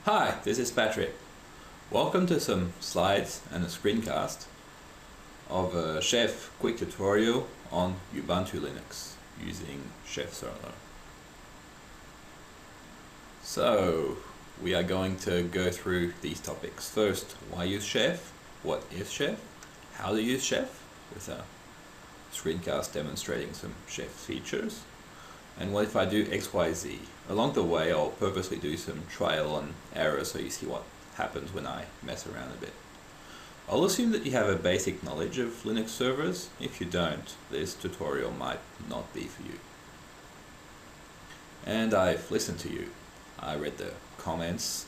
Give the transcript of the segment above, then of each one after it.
Hi, this is Patrick. Welcome to some slides and a screencast of a Chef quick tutorial on Ubuntu Linux using Chef Solo. So, we are going to go through these topics. First, why use Chef? What is Chef? How to use Chef? With a screencast demonstrating some Chef features. And what if I do XYZ? Along the way, I'll purposely do some trial and error so you see what happens when I mess around a bit. I'll assume that you have a basic knowledge of Linux servers. If you don't, this tutorial might not be for you. And I've listened to you. I read the comments.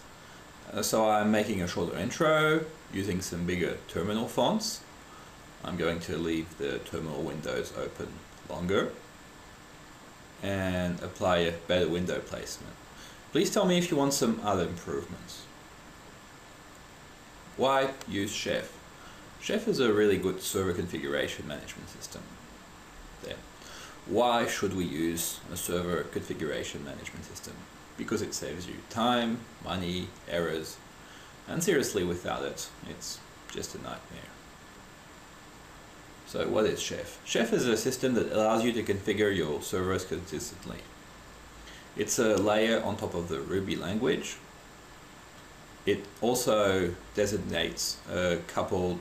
So I'm making a shorter intro using some bigger terminal fonts. I'm going to leave the terminal windows open longer and apply a better window placement. Please tell me if you want some other improvements. Why use Chef? Chef is a really good server configuration management system. There. Why should we use a server configuration management system? Because it saves you time, money, errors, and seriously, without it, it's just a nightmare. So what is Chef? Chef is a system that allows you to configure your servers consistently. It's a layer on top of the Ruby language. It also designates a coupled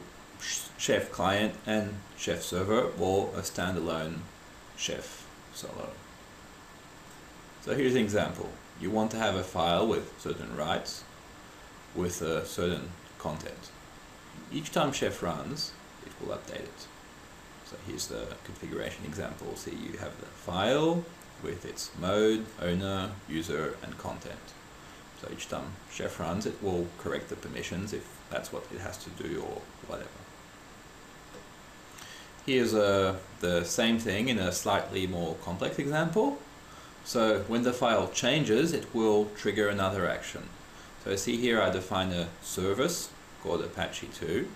Chef client and Chef server or a standalone Chef Solo. So here's an example. You want to have a file with certain rights, with a certain content. Each time Chef runs, it will update it. So here's the configuration example. See, you have the file with its mode, owner, user, and content. So each time Chef runs, it will correct the permissions if that's what it has to do or whatever. Here's the same thing in a slightly more complex example. So when the file changes, it will trigger another action. So see here I define a service called Apache 2.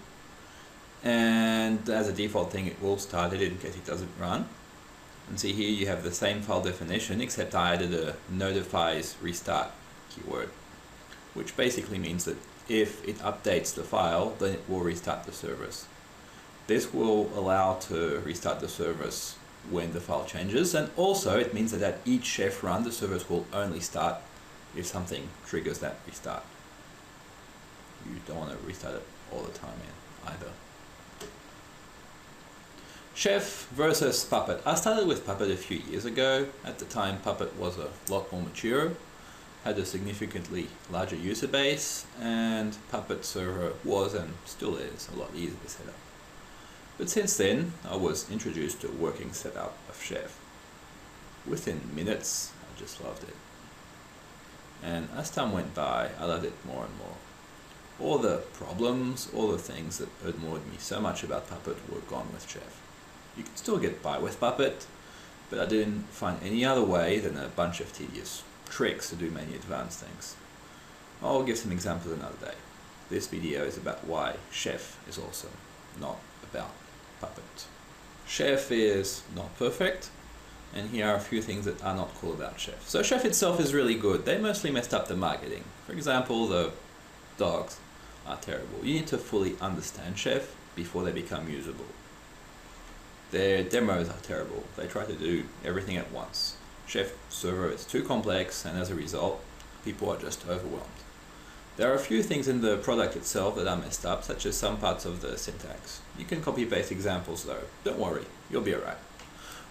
And as a default thing, it will start it in case it doesn't run. And see here you have the same file definition, except I added a notifies restart keyword, which basically means that if it updates the file, then it will restart the service. This will allow to restart the service when the file changes, and also it means that at each Chef run, the service will only start if something triggers that restart. You don't want to restart it all the time either. Chef versus Puppet. I started with Puppet a few years ago. At the time, Puppet was a lot more mature, had a significantly larger user base, and Puppet server was and still is a lot easier to set up. But since then, I was introduced to a working setup of Chef. Within minutes, I just loved it. And as time went by, I loved it more and more. All the problems, all the things that annoyed me so much about Puppet were gone with Chef. You can still get by with Puppet, but I didn't find any other way than a bunch of tedious tricks to do many advanced things. I'll give some examples another day. This video is about why Chef is awesome, not about Puppet. Chef is not perfect, and here are a few things that are not cool about Chef. So Chef itself is really good. They mostly messed up the marketing. For example, the dogs are terrible. You need to fully understand Chef before they become usable. Their demos are terrible. They try to do everything at once. Chef server is too complex, and as a result, people are just overwhelmed. There are a few things in the product itself that are messed up, such as some parts of the syntax. You can copy-paste examples though. Don't worry, you'll be alright.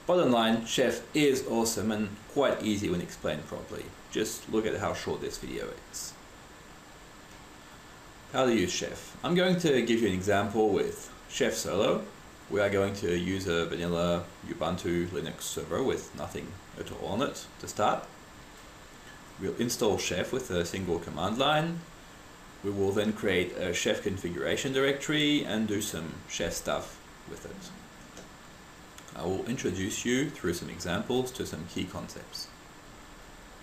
Bottom line, Chef is awesome and quite easy when explained properly. Just look at how short this video is. How to use Chef. I'm going to give you an example with Chef Solo. We are going to use a vanilla Ubuntu Linux server with nothing at all on it to start. We'll install Chef with a single command line. We will then create a Chef configuration directory and do some Chef stuff with it. I will introduce you through some examples to some key concepts,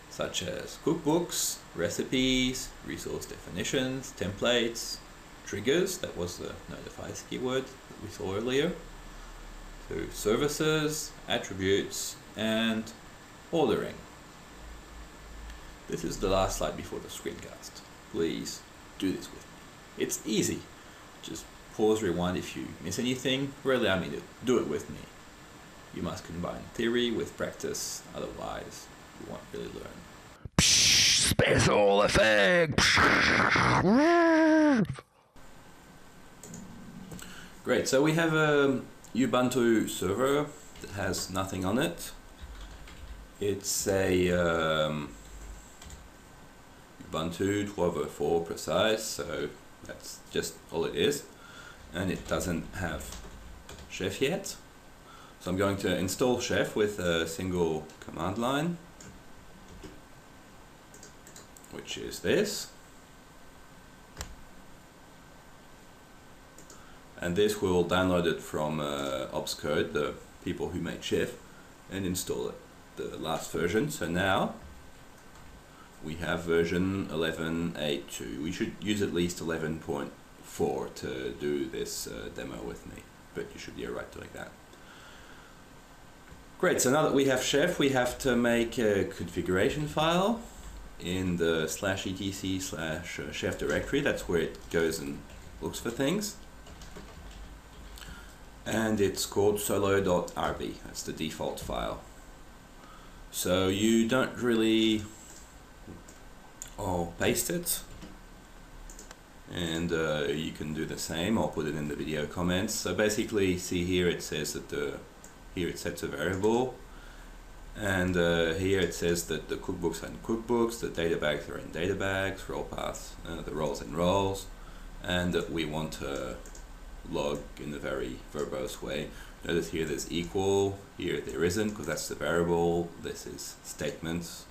such as cookbooks, recipes, resource definitions, templates, triggers, that was the notifies keyword that we saw earlier, to services, attributes, and ordering. This is the last slide before the screencast. please do this with me. It's easy. Just pause, rewind if you miss anything, or allow me to do it with me. You must combine theory with practice, otherwise you won't really learn. Special effect! Great, so we have a Ubuntu server that has nothing on it. It's a Ubuntu 12.04 precise, so that's just all it is. And it doesn't have Chef yet. So I'm going to install Chef with a single command line, which is this. And this will download it from Obscode, the people who made Chef, and install it, the last version. So now we have version 11.8.2. We should use at least 11.4 to do this demo with me, but you should be alright doing that. Great, so now that we have Chef, we have to make a configuration file in the /etc/chef directory. That's where it goes and looks for things. And it's called solo.rb. That's the default file. So you don't really paste it, and you can do the same. I'll put it in the video comments. So basically, see here it says that here it sets a variable, and here it says that the cookbooks are in cookbooks, the databags are in databags, role paths, the roles in roles, and that we want to log in a very verbose way. Notice here there's equal, here there isn't, because that's the variable. This is statements,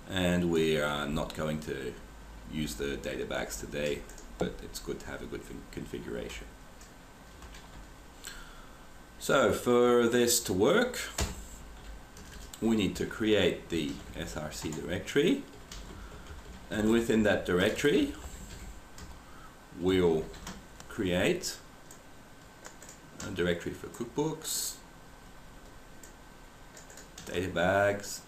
and we are not going to use the databags today, but it's good to have a good configuration. So for this to work, we need to create the src directory, and within that directory we'll create a directory for cookbooks, databags,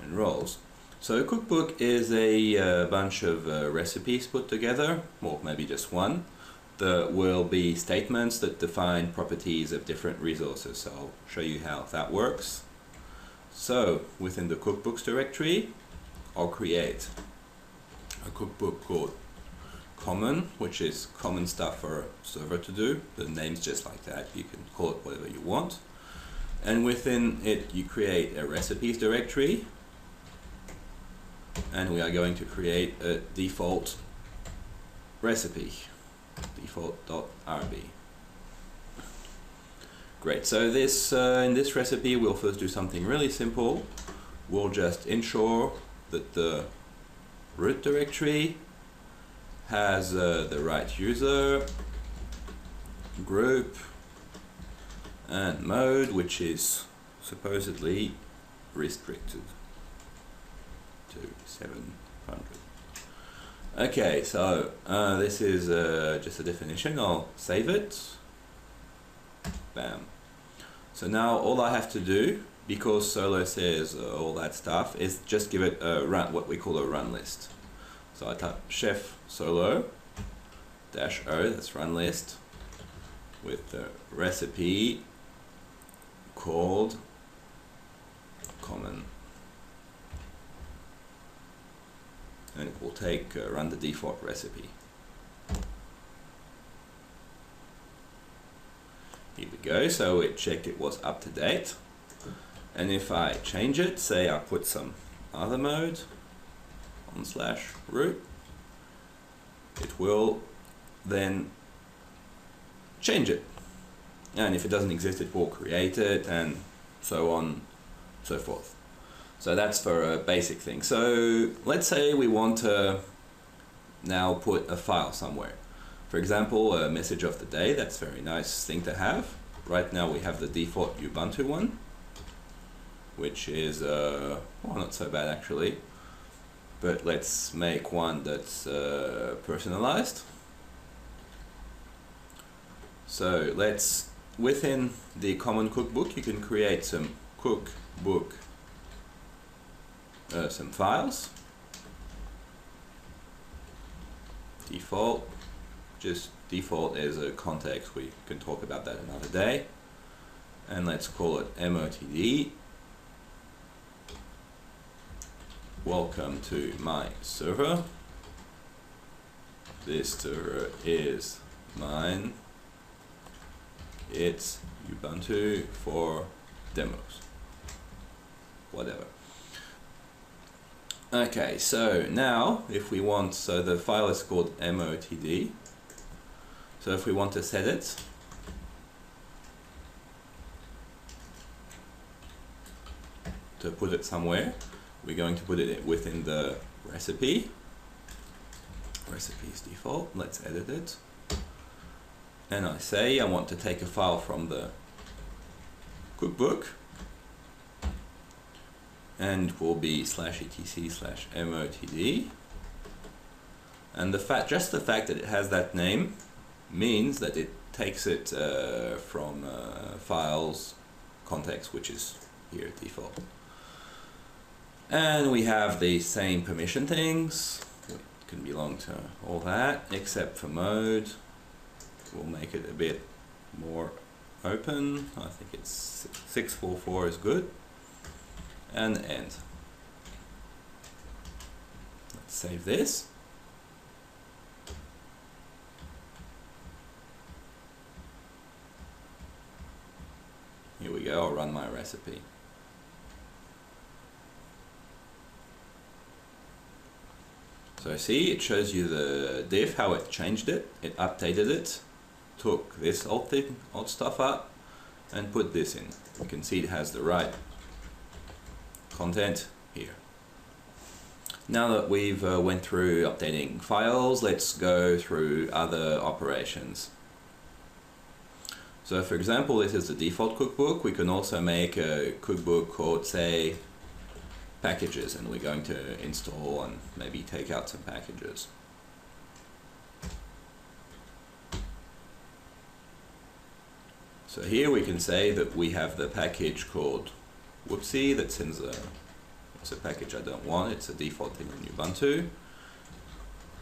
and roles. So a cookbook is a bunch of recipes put together, or maybe just one. There will be statements that define properties of different resources, so I'll show you how that works. So within the cookbooks directory, I'll create a cookbook called common, which is common stuff for a server to do. The name's just like that, you can call it whatever you want. And within it you create a recipes directory, and we are going to create a default recipe, default.rb. Great, so this in this recipe we'll first do something really simple. We'll just ensure that the root directory has the right user, group, and mode, which is supposedly restricted to 700. Okay, so this is just a definition. I'll save it. Bam. So now all I have to do, because Solo says all that stuff, is just give it a run, what we call a run list. So I type chef solo -o, that's run list, with the recipe called common. And it will take run the default recipe. Here we go, so it checked it was up to date. And if I change it, say I put some other mode on /root, it will then change it. And if it doesn't exist, it will create it, and so on and so forth. So that's for a basic thing. So let's say we want to now put a file somewhere. For example, a message of the day. That's a very nice thing to have. Right now we have the default Ubuntu one, which is well, not so bad actually, but let's make one that's personalized. So let's, within the common cookbook, you can create some cookbook some files. default. Just default as a context, we can talk about that another day. And let's call it motd. Welcome to my server. This server is mine. It's Ubuntu for demos. Whatever. Okay, so now if we want, so the file is called motd. So if we want to set it, to put it somewhere, we're going to put it within the recipe. Recipe is default. Let's edit it. And I say I want to take a file from the cookbook, and it will be /etc/motd. And just the fact that it has that name means that it takes it from files context, which is here default. And we have the same permission things. It can belong to all that except for mode. We'll make it a bit more open. I think it's 644 is good. And end. Let's save this. Here we go, I'll run my recipe. So see, it shows you the diff, how it changed it. It updated it, took this old stuff up, and put this in. You can see it has the right content here. Now that we've went through updating files, let's go through other operations. So for example, this is the default cookbook. We can also make a cookbook called, say, packages, and we're going to install and maybe take out some packages. So here we can say that we have the package called whoopsie that sends it's a package I don't want. It's a default thing in Ubuntu.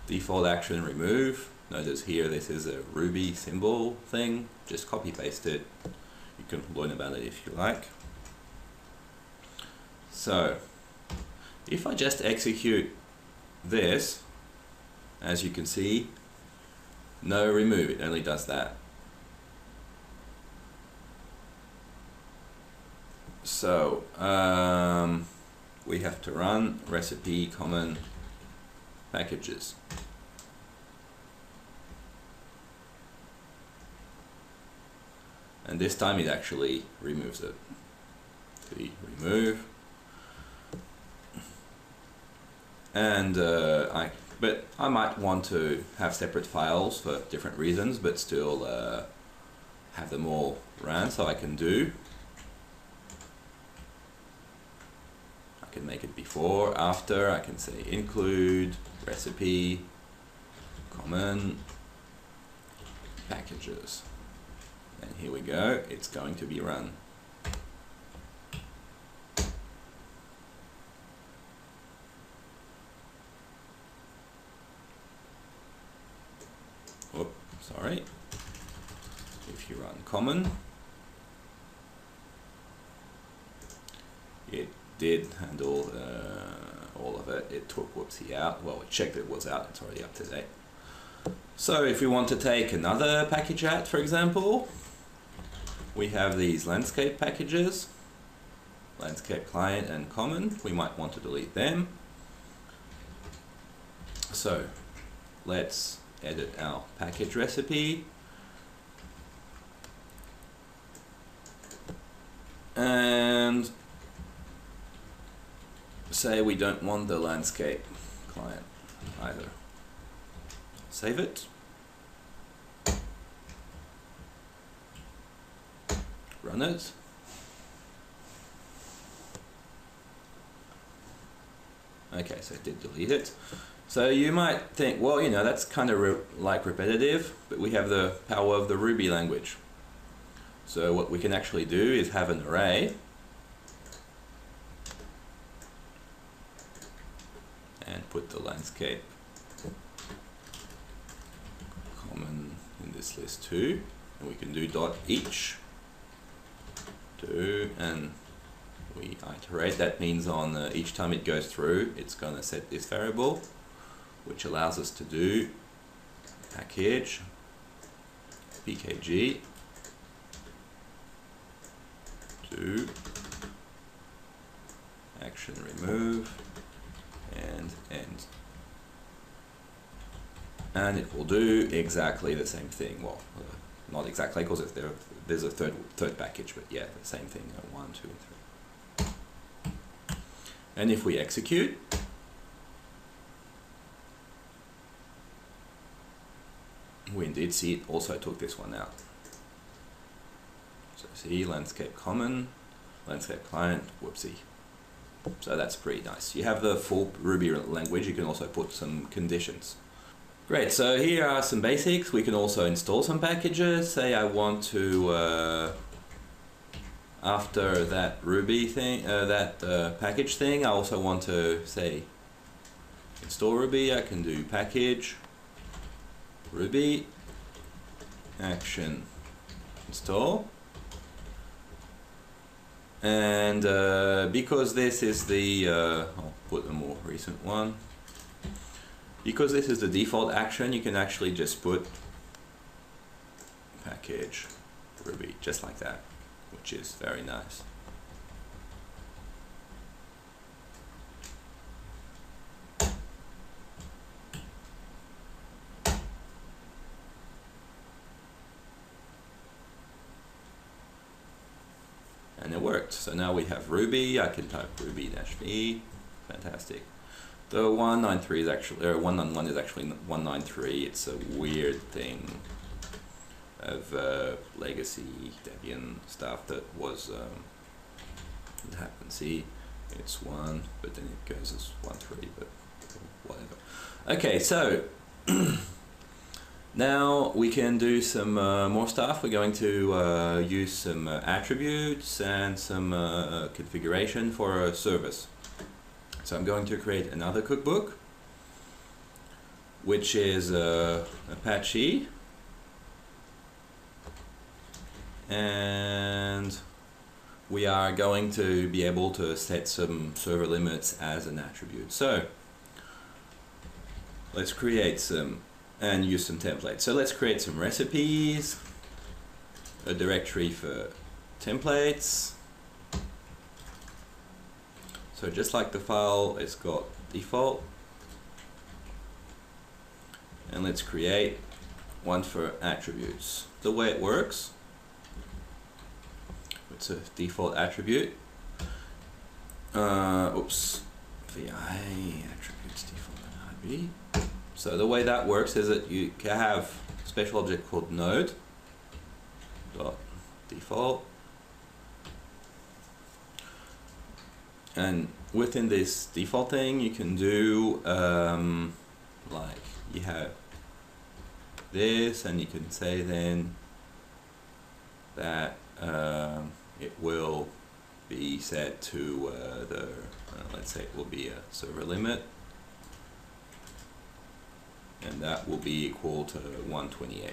Default action remove. Notice here this is a Ruby symbol thing. Just copy paste it. You can learn about it if you like. So if I just execute this, as you can see, no remove, it only does that. So we have to run recipe common packages. And this time it actually removes it. The remove. And but I might want to have separate files for different reasons, but still have them all ran, so I can make it before, after. I can say include recipe common packages, and here we go, it's going to be run. Whoop, sorry. If you run common, it did handle all of it. It took whoopsie out. Well, it checked it was out. It's already up to date. So if we want to take another package out, for example, we have these landscape packages, landscape client and common. We might want to delete them. So let's edit our package recipe. And say we don't want the landscape client either. Save it. Run it. Okay, so it did delete it. So you might think, well, you know, that's kind of like repetitive, but we have the power of the Ruby language. So what we can actually do is have an array and put the landscape this list too, and we can do .each do, and we iterate. That means on each time it goes through, it's going to set this variable, which allows us to do package pkg do action remove and end, and it will do exactly the same thing. Well, not exactly, because there's a third package, but yeah, the same thing. 1, 2, and 3. And if we execute, we indeed see it also took this one out. So see, landscape common, landscape client, whoopsie. So that's pretty nice. You have the full Ruby language. You can also put some conditions. Great, so here are some basics. We can also install some packages. Say I want to, after that Ruby thing, package thing, I also want to say install Ruby. I can do package Ruby action install. And because this is the, I'll put a more recent one. Because this is the default action, you can actually just put package Ruby, just like that, which is very nice. And it worked. So now we have Ruby. I can type ruby-v. Fantastic. The 193 is actually, or 191 is actually 193. It's a weird thing of legacy Debian stuff that was it happened. See, it's 1, but then it goes as 1.3, but whatever. Okay, so now we can do some more stuff. We're going to use some attributes and some configuration for a service. So I'm going to create another cookbook, which is Apache, and we are going to be able to set some server limits as an attribute. So let's create some and use some templates. So let's create some recipes, a directory for templates. So just like the file, it's got default. And let's create one for attributes. The way it works, it's a default attribute. Oops, VI attributes default.rb. So the way that works is that you can have a special object called node dot default, and within this default thing you can do like you have this, and you can say then that it will be set to the let's say it will be a server limit, and that will be equal to 128.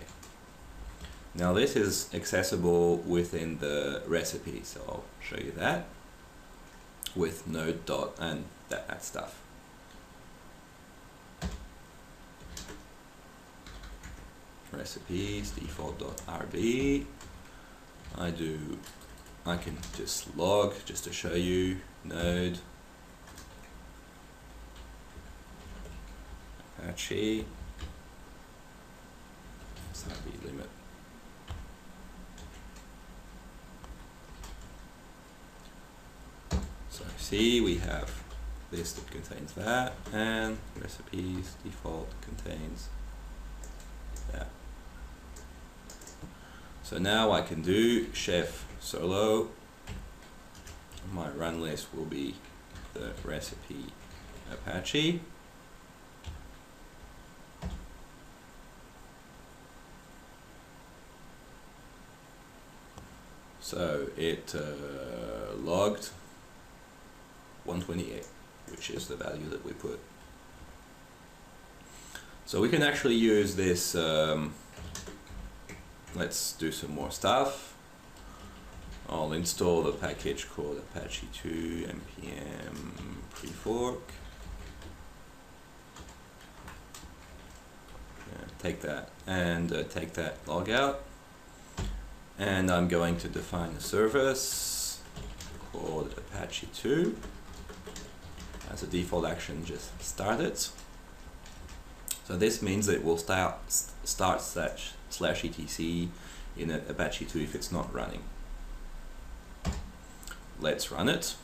Now this is accessible within the recipe, so I'll show you that with node dot and that stuff. Recipes default.rb. I can just log just to show you node Apache RB limit. So see, we have this that contains that, and recipes default contains that. So now I can do chef solo. My run list will be the recipe Apache. So it logged 128, which is the value that we put. So we can actually use this let's do some more stuff. I'll install the package called Apache 2 npm prefork. Take that and take that logout. And I'm going to define a service called Apache 2. As a default action, just start it. So this means that it will start /etc in Apache 2 if it's not running. Let's run it.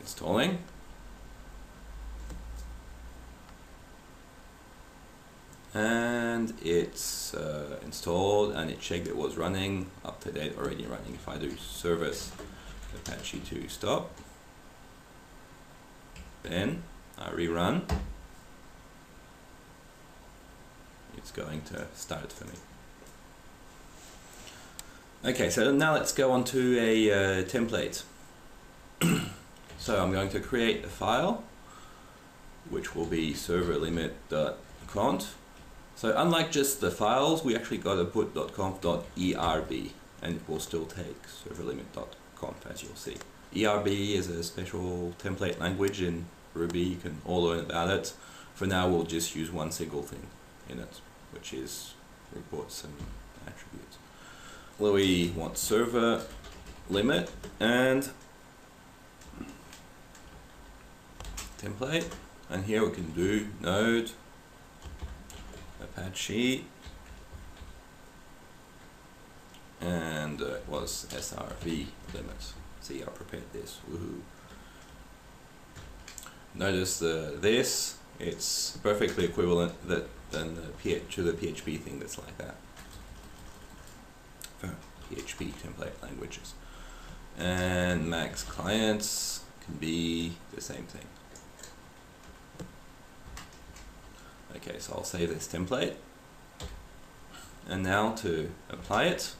Installing. And it's installed, and it checked it was running, up to date, already running. If I do service Apache 2 stop, then I rerun, it's going to start for me. Okay, so now let's go on to a template. So I'm going to create a file which will be serverlimit.conf. So unlike just the files, we actually got to put .conf.erb, and it will still take serverlimit.conf, as you'll see. ERB is a special template language in Ruby. You can all learn about it. For now, we'll just use one single thing in it, which is reports and attributes. Well, we want server limit and template, and here we can do node Apache, and it was srv limit. See, I prepared this. Woohoo! Notice this; it's perfectly equivalent to the PHP thing that's like that for PHP template languages. And max clients can be the same thing. Okay, so I'll save this template, and now to apply it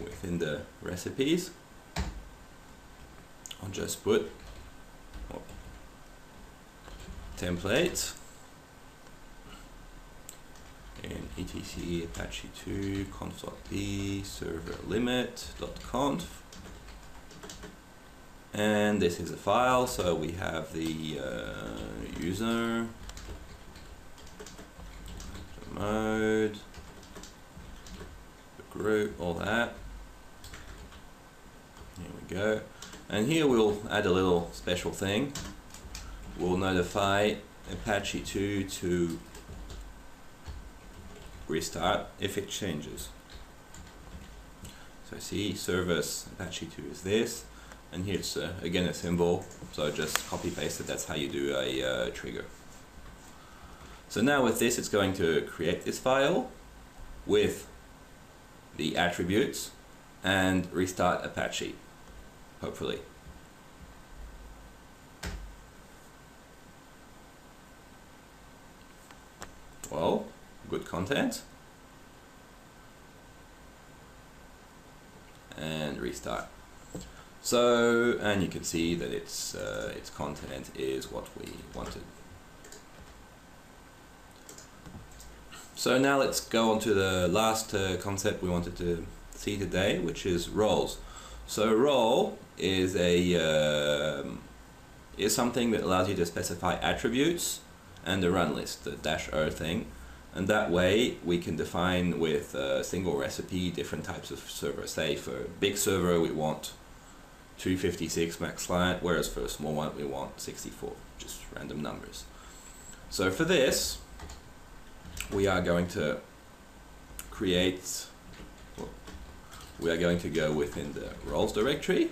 within the recipes, I'll just put template in etc apache 2 conf.d server limit.conf, and this is a file, so we have the user mode, the group, all that. Here we go. And here we'll add a little special thing. We'll notify Apache 2 to restart if it changes. So see, service Apache 2 is this, and here's again a symbol, so just copy paste it. That's how you do a trigger. So now with this, it's going to create this file with the attributes and restart Apache, hopefully. Well, good content. And restart. So, and you can see that its content is what we wanted. So now let's go on to the last concept we wanted to see today, which is roles. So role is something that allows you to specify attributes and the run list, the -r thing, and that way we can define with a single recipe different types of server. Say for a big server we want 256 max client, whereas for a small one we want 64, just random numbers. So for this, we are going to create, well, we are going to go within the roles directory,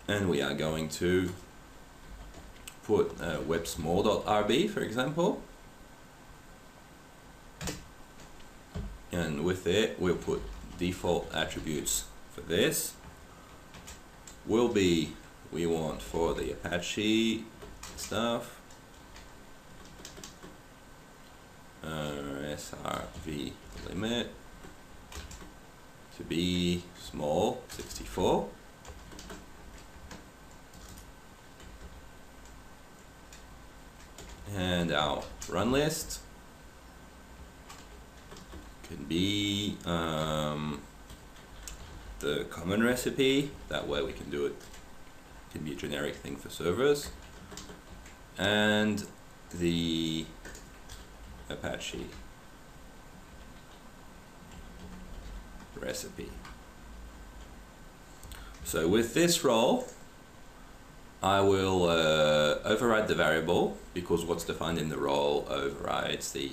and we are going to put web-small.rb, for example, and with it we'll put default attributes for this will be, we want for the Apache stuff, srv limit to be small 64, And our run list can be the common recipe. That way we can do it. It can be a generic thing for servers. And the Apache recipe. So with this role, I will override the variable because what's defined in the role overrides the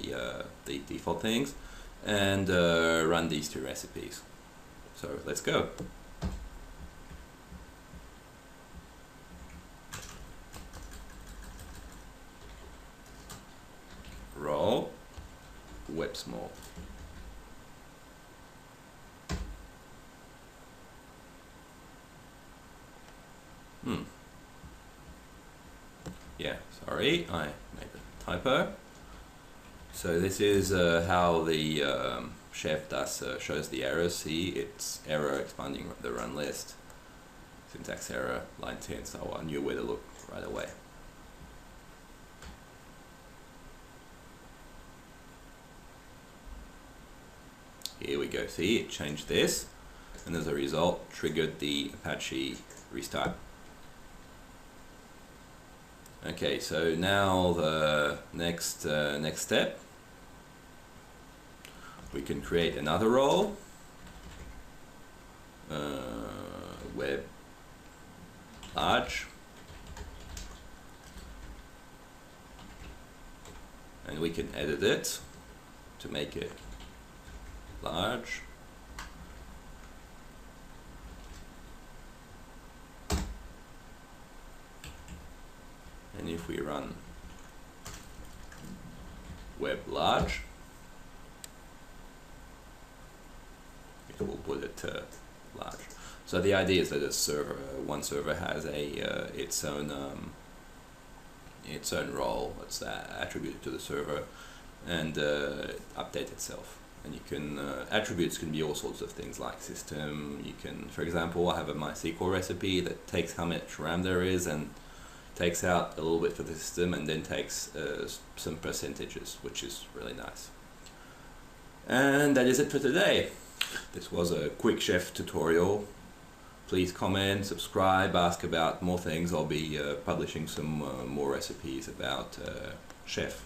default things, and run these two recipes. So let's go. Role web small. Yeah, sorry, I made a typo. So this is how the chef does shows the errors. See, it's error expanding the run list, syntax error, line 10, so I knew where to look right away. Here we go, see, it changed this, and as a result triggered the Apache restart. Okay, so now the next step, we can create another role, web large, and we can edit it to make it large. And if we run web large, it will put it large. So the idea is that a server, one server has a its own role. It's attributed to the server, and update itself. And you can attributes can be all sorts of things like system. You can, for example, I have a MySQL recipe that takes how much RAM there is and takes out a little bit for the system, and then takes some percentages, which is really nice. And that is it for today. This was a quick chef tutorial. Please comment, subscribe, ask about more things. I'll be publishing some more recipes about chef.